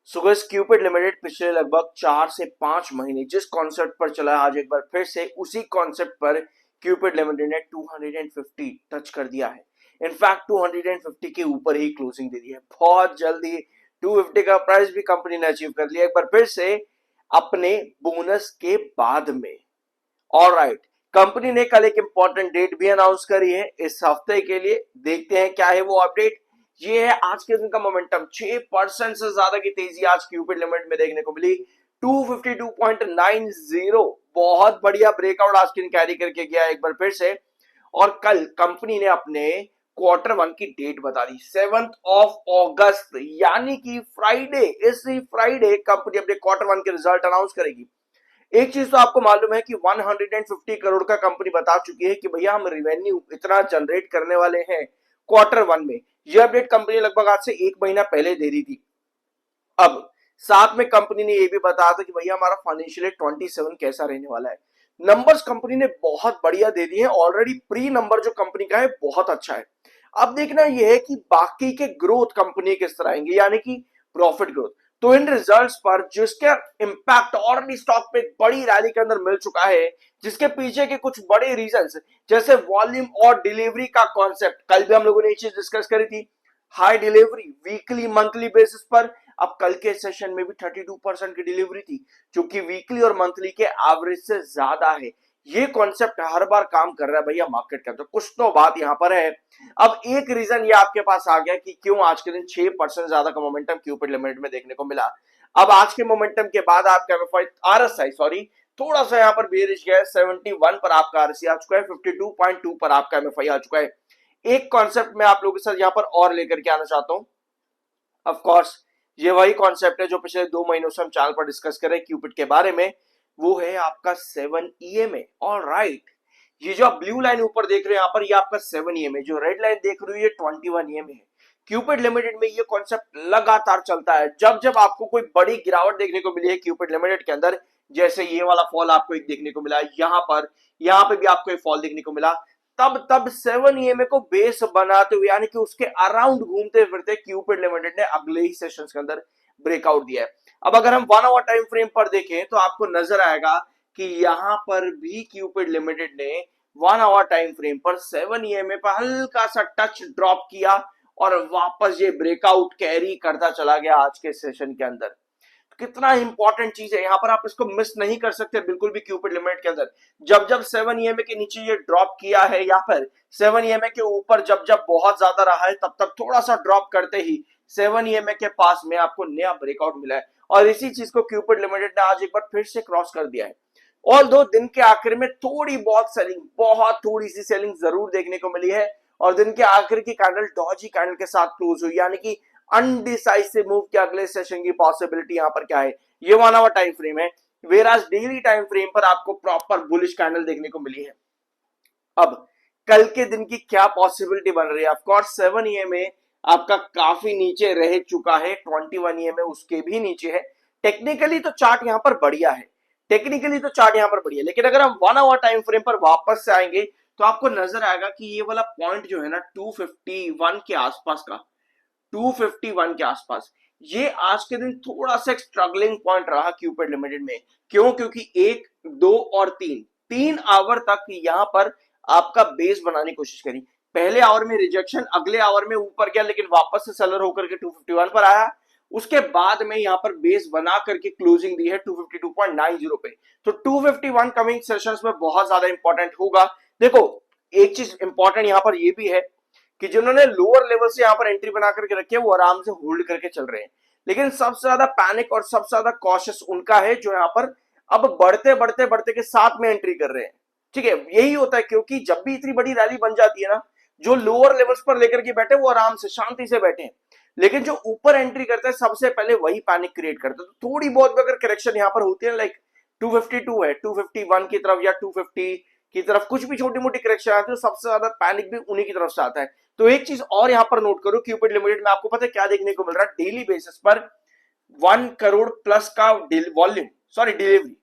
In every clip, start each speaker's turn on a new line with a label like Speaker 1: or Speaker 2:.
Speaker 1: Sugars Cupid limited पिछले लगभग 4 से 5 महीने जिस कॉन्सेप्ट पर चला है, आज एक बार फिर से उसी कॉन्सेप्ट पर क्यूपिड लिमिटेड ने 250 टच कर दिया है। इनफैक्ट 250 के ऊपर ही क्लोजिंग दे दी है। बहुत जल्दी 250 का प्राइस भी कंपनी ने अचीव कर लिया एक बार फिर से अपने बोनस के बाद में। ऑलराइट, कंपनी ने कल एक इंपॉर्टेंट डेट भी अनाउंस करी है इस हफ्ते के लिए। देखते हैं क्या है वो अपडेट। ये है आज के दिन का मोमेंटम। 6% से ज्यादा की तेजी आज क्यूपिड लिमिटेड में देखने को मिली। 252.90 बहुत बढ़िया ब्रेकआउट आज के दिन कैरी करके गया एक बार फिर से। और कल कंपनी ने अपने Q1 की डेट बता दी, 7 अगस्त, यानी कि फ्राइडे, इसी फ्राइडे कंपनी अपने Q1 के रिजल्ट अनाउंस करेगी। एक चीज तो आपको मालूम है कि 150 करोड़ का कंपनी बता चुकी है कि भैया हम रेवेन्यू इतना जनरेट करने वाले हैं Q1 में। यह अपडेट कंपनी लगभग आज से 1 महीना पहले दे रही थी। अब साथ में कंपनी ने यह भी बताया था कि भैया हमारा फाइनेंशियल 27 कैसा रहने वाला है। नंबर्स कंपनी ने बहुत बढ़िया दे दिए हैं। ऑलरेडी प्री नंबर जो कंपनी का है बहुत अच्छा है। अब देखना यह है कि बाकी के ग्रोथ कंपनी किस तरह आएंगे, यानी कि प्रॉफिट ग्रोथ। तो इन रिजल्ट्स पर जिसका इंपैक्ट ऑलरेडी स्टॉक पे बड़ी रैली के अंदर मिल चुका है, जिसके पीछे के कुछ बड़े रीजंस जैसे वॉल्यूम और डिलीवरी का कॉन्सेप्ट, कल भी हम लोगों ने ये चीज डिस्कस करी थी। High delivery weekly monthly basis पर, अब कल के सेशन में भी 32% की डिलीवरी थी, जो कि वीकली और मंथली के एवरेज से ज्यादा है। ये कॉन्सेप्ट हर बार काम कर रहा है भैया मार्केट के अंदर, कुछ तो बात यहां पर है। अब एक रीजन ये आपके पास आ गया कि क्यों आज के दिन 6% ज्यादा का मोमेंटम क्यूपिड लिमिटेड में देखने को मिला। अब आज के मोमेंटम के बाद आपका आरएसआई थोड़ा सा यहां पर बेरिश गया है। 71 पर आपका आरएसआई आ चुका है, 52.2 पर आपका एमएफआई आ चुका है। एक कॉन्सेप्ट मैं आप लोगों के साथ यहां पर और लेकर के आना चाहता हूं। ऑफ कोर्स ये वही कॉन्सेप्ट है जो पिछले 2 महीनों से हम चैनल पर डिस्कस कर रहे हैं क्यूपिड के बारे में। वो है आपका 7 EMA। ऑलराइट, ये जो आप ब्लू लाइन ऊपर देख रहे हैं यहां पर, ये आपका 7 EMA, जो रेड लाइन देख रहे हो ये 21 EMA है। क्यूपिड लिमिटेड में ये कॉन्सेप्ट लगातार चलता है। जब जब आपको कोई बड़ी गिरावट देखने को मिली है क्यूपिड लिमिटेड के अंदर, जैसे ये वाला फॉल आपको एक देखने को मिला, यहां पे भी आपको एक फॉल देखने को मिला, तब तब 7 EMA को बेस बनाते हुए, यानी कि उसके अराउंड घूमते फिरते क्यूपिड लिमिटेड ने अगले ही सेशंस के अंदर ब्रेकआउट दिया है। अब अगर हम 1 आवर टाइम फ्रेम पर देखें तो आपको नजर आएगा कि यहां पर भी क्यूपिड लिमिटेड ने 1 आवर टाइम फ्रेम पर 7 EMA पर हल्का सा टच ड्रॉप किया और वापस ये ब्रेकआउट कैरी करता चला गया आज के सेशन के अंदर। कितना इंपॉर्टेंट चीज है यहां पर, आप इसको मिस नहीं कर सकते बिल्कुल भी क्यूपिड लिमिटेड के अंदर। जब जब 7 EMA के नीचे ये ड्रॉप किया है, या फिर 7 EMA के ऊपर जब जब बहुत ज्यादा रहा है, तब तब थोड़ा सा ड्रॉप करते ही 7 EMA के पास में आपको नया ब्रेकआउट मिला है। और इसी चीज को क्यूपिड लिमिटेड ने आज एक बार फिर से क्रॉस कर दिया है। ऑल दो दिन के आखिर में थोड़ी बहुत सेलिंग, बहुत थोड़ी सी सेलिंग जरूर देखने को मिली है, और दिन के आखिर की कैंडल डॉजी कैंडल के साथ क्लोज हुई, यानी कि अनडिसाइसिव मूव के अगले सेशन की पॉसिबिलिटी यहां पर क्या है, ये 1 आवर टाइम फ्रेम है। वेराज डेली टाइम फ्रेम पर आपको प्रॉपर बुलिश कैंडल देखने को मिली है। अब कल के दिन की क्या पॉसिबिलिटी बन रही है? ऑफ कोर्स 7 EMA आपका काफी नीचे रह चुका है, 21 EMA उसके भी नीचे है। टेक्निकली तो चार्ट यहां पर बढ़िया है, लेकिन अगर हम 1 आवर टाइम फ्रेम पर वापस से आएंगे तो आपको नजर आएगा कि ये वाला पॉइंट जो है ना 251 के आसपास का, 251 के आसपास, ये आज के दिन थोड़ा सा स्ट्रगलिंग पॉइंट रहा क्यूपिड लिमिटेड में। क्यों? क्योंकि 1, 2 और 3 आवर तक यहां पर आपका बेस बनाने की कोशिश करी। पहले आवर में रिजेक्शन, अगले आवर में ऊपर गया, लेकिन वापस से सेलर होकर के 251 पर आया। उसके बाद में यहां पर बेस बना करके क्लोजिंग दी है 252.90 पे। तो 251 कमिंग सेशंस में बहुत ज्यादा इंपॉर्टेंट होगा। देखो, एक चीज इंपॉर्टेंट यहां पर यह भी है कि जिन्होंने लोअर लेवल से यहां पर एंट्री बना करके रखी है वो आराम से होल्ड करके चल रहे हैं, लेकिन सबसे ज्यादा पैनिक और सबसे ज्यादा कॉशियस उनका है जो यहां पर अब बढ़ते के साथ में एंट्री कर रहे हैं। ठीक है, यही होता है, क्योंकि जब भी इतनी बड़ी रैली बन जाती है ना, जो लोअर लेवल्स पर लेकर के बैठे वो आराम से शांति से बैठे हैं, लेकिन जो ऊपर एंट्री करता है सबसे पहले वही पैनिक क्रिएट करता है। तो थोड़ी बहुत भी अगर करेक्शन यहां पर होती है, लाइक 252 है, 251 की तरफ या 250 की तरफ कुछ भी छोटी मोटी करेक्शन आती है, तो सबसे ज्यादा पैनिक भी उन्हीं की तरफ से आता है। तो एक चीज और यहां पर नोट करो, क्यूपिड लिमिटेड में आपको पता है क्या देखने को मिल रहा है? डेली बेसिस पर 1 करोड़ प्लस का वॉल्यूम, डिलीवरी,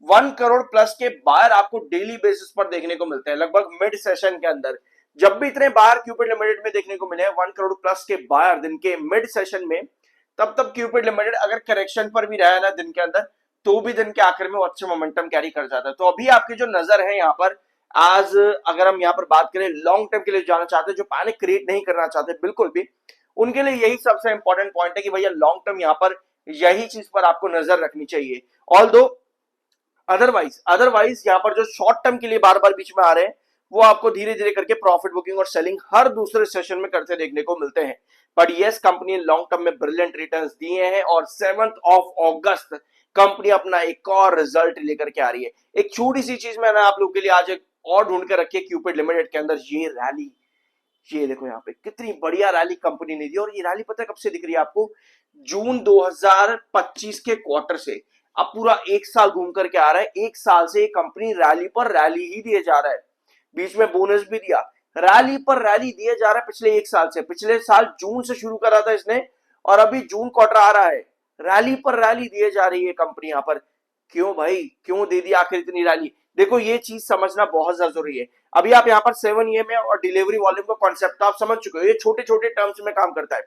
Speaker 1: 1 करोड़ प्लस के बायर आपको डेली बेसिस पर देखने को मिलते हैं लगभग मिड सेशन के अंदर। जब भी इतने बायर क्यूपिड लिमिटेड में देखने को मिले 1 करोड़ प्लस के बायर दिन के मिड सेशन में, तब क्यूपिड लिमिटेड अगर करेक्शन पर भी रहा है ना दिन के अंदर, तो भी दिन के आखिर में वो अच्छे मोमेंटम कैरी कर जाता है। तो अभी आपकी जो नजर है यहाँ पर, आज अगर हम यहाँ पर बात करें लॉन्ग टर्म के लिए जाना चाहते हैं, जो पैनिक क्रिएट नहीं करना चाहते बिल्कुल भी, उनके लिए यही सबसे इंपॉर्टेंट पॉइंट है कि भैया लॉन्ग टर्म यहाँ पर यही चीज पर आपको नजर रखनी चाहिए। ऑल दो अदरवाइज यहाँ पर जो शॉर्ट टर्म के लिए बार बार बीच में आ रहे हैं, वो आपको धीरे धीरे करके प्रॉफिट बुकिंग और सेलिंग हर दूसरे सेशन में करते देखने को मिलते हैं। बट यस, कंपनी ने लॉन्ग टर्म में ब्रिलियंट रिटर्न्स दिए हैं और 7 अगस्त कंपनी अपना एक और रिजल्ट लेकर के आ रही है। एक छोटी सी चीज मैंने आप लोग के लिए आज एक और ढूंढ के रखी है क्यूपिड लिमिटेड के अंदर, ये रैली, ये देखो यहाँ पे कितनी बढ़िया रैली कंपनी ने दी। और ये रैली पता है कब से दिख रही है आपको? जून 2025 के क्वार्टर से। अब पूरा एक साल घूम करके आ रहा है, एक साल से कंपनी रैली पर रैली ही दिए जा रहा है, बीच में बोनस भी दिया, रैली पर रैली दिए जा रहा है पिछले एक साल से। पिछले साल जून से शुरू करा था इसने और अभी जून क्वार्टर आ रहा है, रैली पर रैली दिए जा रही है कंपनी यहाँ पर। क्यों भाई, क्यों दे दी आखिर इतनी रैली? देखो ये चीज समझना बहुत ज्यादा जरूरी है। अभी आप यहाँ पर 7 EMA और डिलीवरी वॉल्यूम का कॉन्सेप्ट आप समझ चुके हो, ये छोटे छोटे टर्म्स में काम करता है।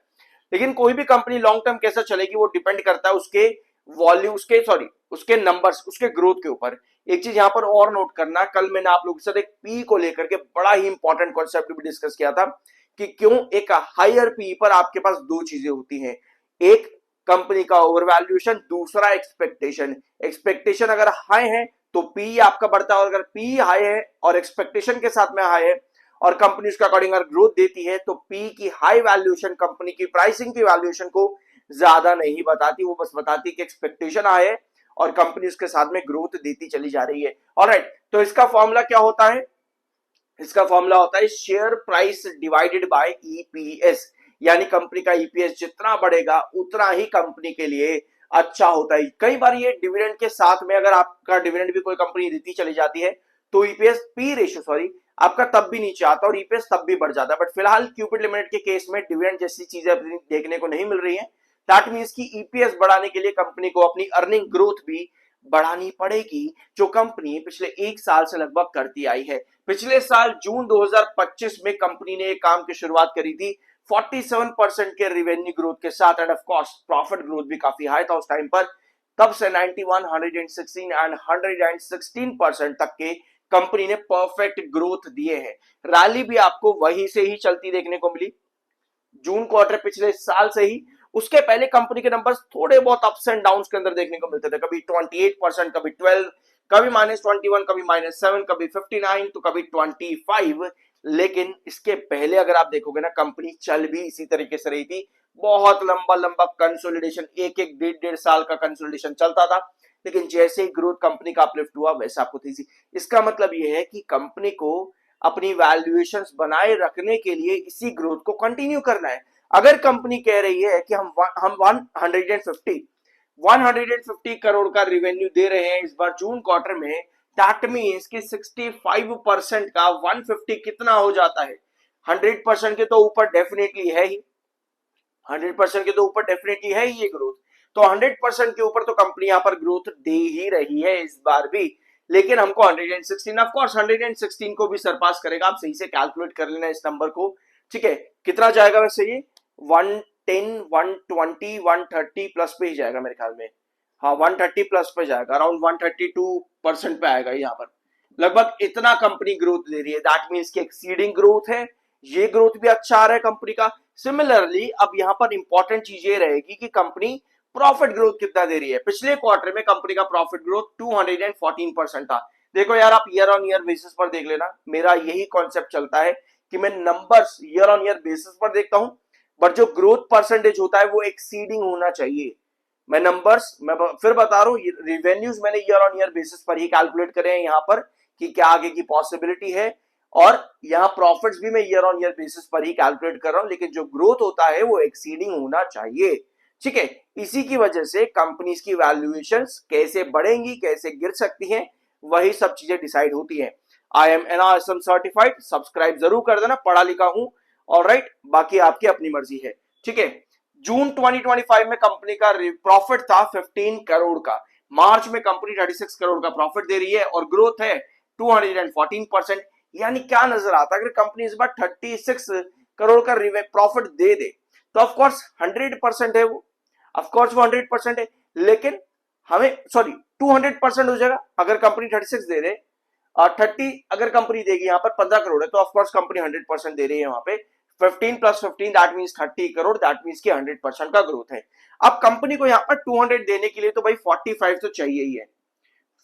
Speaker 1: लेकिन कोई भी कंपनी लॉन्ग टर्म कैसे चलेगी वो डिपेंड करता है उसके वॉल्यूम, उसके नंबर्स, उसके ग्रोथ के ऊपर। एक चीज यहाँ पर और नोट करना, कल मैंने आप लोगों के साथ एक पी को लेकर के बड़ा ही इंपॉर्टेंट कॉन्सेप्ट भी डिस्कस किया था कि क्यों एक हायर पी पर आपके पास दो चीजें होती हैं, एक कंपनी का ओवर वैल्यूएशन, दूसरा एक्सपेक्टेशन। एक्सपेक्टेशन अगर हाई है तो पी आपका बढ़ता है, और अगर पी हाई है और एक्सपेक्टेशन के साथ में हाई है और कंपनी उसके अकॉर्डिंग अगर ग्रोथ देती है, तो पी की हाई वैल्यूएशन कंपनी की प्राइसिंग की वैल्यूएशन को ज्यादा नहीं बताती, वो बस बताती कि एक्सपेक्टेशन हाई है और कंपनी उसके साथ में ग्रोथ देती चली जा रही है। ऑलराइट, तो इसका फॉर्मूला क्या होता है? इसका फॉर्मूला होता है share price divided by EPS, यानी कंपनी का ईपीएस जितना बढ़ेगा उतना ही कंपनी के लिए अच्छा होता है। कई बार ये डिविडेंड के साथ में, अगर आपका डिविडेंड भी कोई कंपनी देती चली जाती है तो ईपीएस पी रेशियो आपका तब भी नीचे आता है और ईपीएस तब भी बढ़ जाता है। बट फिलहाल क्यूपिड लिमिटेड के केस में डिविडेंड जैसी चीजें देखने को नहीं मिल रही है। दैट मींस कि ईपीएस बढ़ाने के लिए कंपनी को अपनी अर्निंग ग्रोथ भी बढ़ानी पड़ेगी, जो कंपनी पिछले एक साल से लगभग करती आई है। पिछले साल जून 2025 में कंपनी ने एक काम की शुरुआत करी थी 47% के रेवेन्यू ग्रोथ के साथ, end of course profit growth भी काफी हाई था उस टाइम पर। तब से 91, 116 एंड 116% तक के कंपनी ने परफेक्ट ग्रोथ दिए हैं। रैली भी आपको वहीं से ही चलती देखने को मिली, जून क्वार्टर पिछले साल से ही। उसके पहले कंपनी के नंबर्स थोड़े बहुत अप्स एंड डाउन्स के अंदर देखने को मिलते थे, कभी 28%, कभी 12, कभी -21, कभी -7, कभी 59, तो कभी 25। लेकिन इसके पहले अगर आप देखोगे ना, कंपनी चल भी इसी तरीके से रही थी, बहुत लंबा लंबा कंसोलिडेशन, एक एक डेढ़ साल का कंसोलिडेशन चलता था। लेकिन जैसे ही ग्रोथ कंपनी का अपलिफ्ट हुआ वैसे आपको थी। इसका मतलब यह है कि कंपनी को अपनी वैल्यूएशंस बनाए रखने के लिए इसी ग्रोथ को कंटिन्यू करना है। अगर कंपनी कह रही है कि हम 150 करोड़ का रेवेन्यू दे रहे हैं इस बार जून क्वार्टर में, दैट मींस कि 65% का 150 कितना हो जाता है? 100% के तो ऊपर डेफिनेटली है ही, 100% के तो ऊपर डेफिनेटली है ही ये ग्रोथ। तो 100% के ऊपर तो कंपनी यहां पर ग्रोथ दे ही रही है इस बार भी। लेकिन हमको 116, ऑफ कोर्स 116 को भी सरपास करेगा। आप सही से कैलकुलेट कर लेना इस नंबर को, ठीक है? कितना जाएगा वैसे ये? 110, 120, 130 प्लस पे ही जाएगा मेरे ख्याल में। हाँ, 130 प्लस पे जाएगा, अराउंड 132% पे आएगा यहाँ पर। लगभग इतना कंपनी ग्रोथ दे रही है, दैट मीन्स की एक्सीडिंग ग्रोथ है। ये ग्रोथ भी अच्छा आ रहा है कंपनी का। सिमिलरली अब यहाँ पर इंपॉर्टेंट चीज ये रहेगी कि कंपनी प्रॉफिट ग्रोथ कितना दे रही है। पिछले क्वार्टर में कंपनी का प्रॉफिट ग्रोथ 214% था। देखो यार, आप ईयर ऑन ईयर बेसिस पर देख लेना, मेरा यही कॉन्सेप्ट चलता है कि मैं numbers year on year basis पर देखता हूं, बट जो ग्रोथ परसेंटेज होता है वो एक्सीडिंग होना चाहिए। मैं नंबर्स, मैं फिर बता रहा हूँ, रिवेन्यूज मैंने ईयर ऑन ईयर बेसिस पर ही कैलकुलेट करे हैं यहाँ पर कि क्या आगे की पॉसिबिलिटी है, और यहाँ प्रॉफिट्स भी मैं ईयर ऑन ईयर बेसिस पर ही कैलकुलेट कर रहा हूं। लेकिन जो ग्रोथ होता है वो एक्सीडिंग होना चाहिए, ठीक है? इसी की वजह से कंपनीज की वैल्यूएशंस कैसे बढ़ेंगी, कैसे गिर सकती हैं, वही सब चीजें डिसाइड होती हैं। I am NRSM certified, subscribe जरूर कर देना, पढ़ा लिखा हूं। ऑलराइट, बाकी आपकी अपनी मर्जी है, ठीक है? जून 2025 में कंपनी का प्रॉफिट था 15 करोड़ का, मार्च में कंपनी 36 करोड़ का प्रॉफिट दे रही है और ग्रोथ है 214%। यानी क्या नजर आता है, अगर कंपनी इस बार 36 करोड़ का प्रॉफिट दे दे तो ऑफ कोर्स 100% है वो, ऑफ कोर्स वो 100% है, लेकिन हमें 200% हो जाएगा अगर कंपनी 36 दे रहे और 30 अगर कंपनी देगी, यहाँ पर 15 करोड़ है तो ऑफकोर्स कंपनी 100% दे रही है। वहां पे 15 + 15 that means 30 crore, that means की 100% का ग्रोथ है। अब कंपनी को यहाँ पर 200 देने के लिए तो भाई 45 तो चाहिए ही है,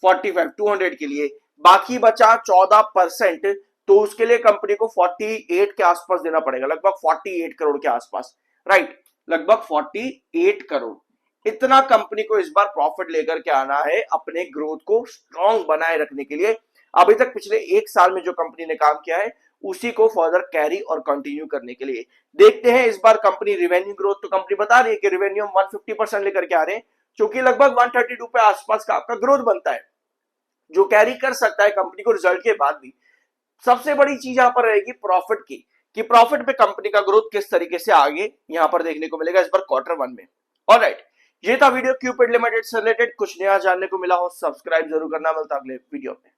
Speaker 1: 45 200 के लिए, बाकी बचा 14%, तो उसके लिए कंपनी को 48 के आसपास देना पड़ेगा, लगभग 48 करोड़ के आसपास, राइट, लगभग 48 करोड़। इतना कंपनी को इस बार प्रॉफिट लेकर के आना है अपने ग्रोथ को स्ट्रांग बनाए रखने के लिए। अभी तक पिछले 1 साल में जो कंपनी ने काम किया है उसी को फर्दर कैरी और कंटिन्यू करने के लिए देखते हैं। इस बार कंपनी रिवेन्यू ग्रोथ तो कंपनी बता रही है कि रिवेन्यू हम 150% लेकर के आ रहे हैं, क्योंकि लगभग 132 पे आसपास का आपका ग्रोथ बनता है, जो कैरी कर सकता है कंपनी को रिजल्ट के बाद भी। सबसे बड़ी चीज यहां पर रहेगी प्रॉफिट की, कि प्रॉफिट पे कंपनी का ग्रोथ किस तरीके से आगे यहां पर देखने को मिलेगा इस बार Q1 में। ऑलराइट, ये था वीडियो क्यूपिड लिमिटेड से रिलेटेड। कुछ नया जानने को मिला हो सब्सक्राइब जरूर करना, मिलता अगले वीडियो में।